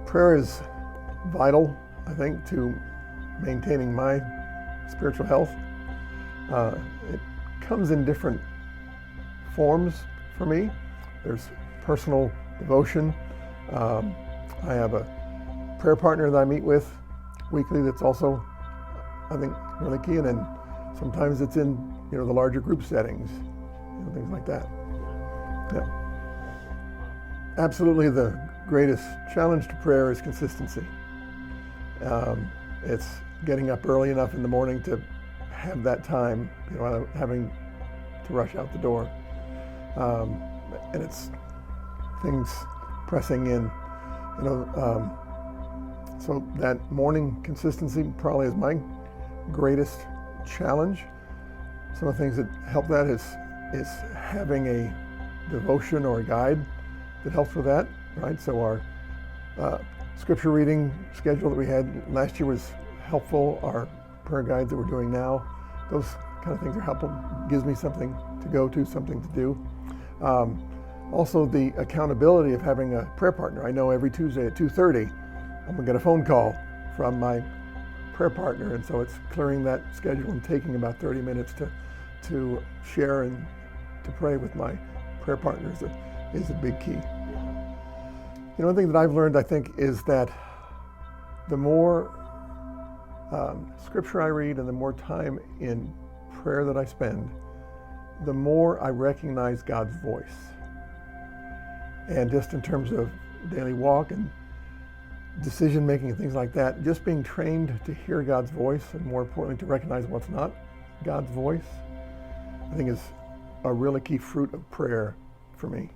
Prayer is vital, I think, to maintaining my spiritual health. It comes in different forms for me. There's personal devotion. I have a prayer partner that I meet with weekly that's also, I think, really key. And then sometimes it's in, the larger group settings, things like that. Yeah. Absolutely, the greatest challenge to prayer is consistency. It's getting up early enough in the morning to have that time, without having to rush out the door. And it's things pressing in, so that morning consistency probably is my greatest challenge. Some of the things that help that is having a devotion or a guide that helps with that, right? So our scripture reading schedule that we had last year was helpful. Our prayer guides that we're doing now, those kind of things are helpful. Gives me something to go to, something to do. Also the accountability of having a prayer partner. I know every Tuesday at 2:30, I'm gonna get a phone call from my prayer partner, and so it's clearing that schedule and taking about 30 minutes to share and to pray with my prayer partner is a big key. One thing that I've learned, I think, is that the more scripture I read and the more time in prayer that I spend, the more I recognize God's voice. And just in terms of daily walk and decision making and things like that, just being trained to hear God's voice, and more importantly to recognize what's not God's voice, I think is a really key fruit of prayer for me.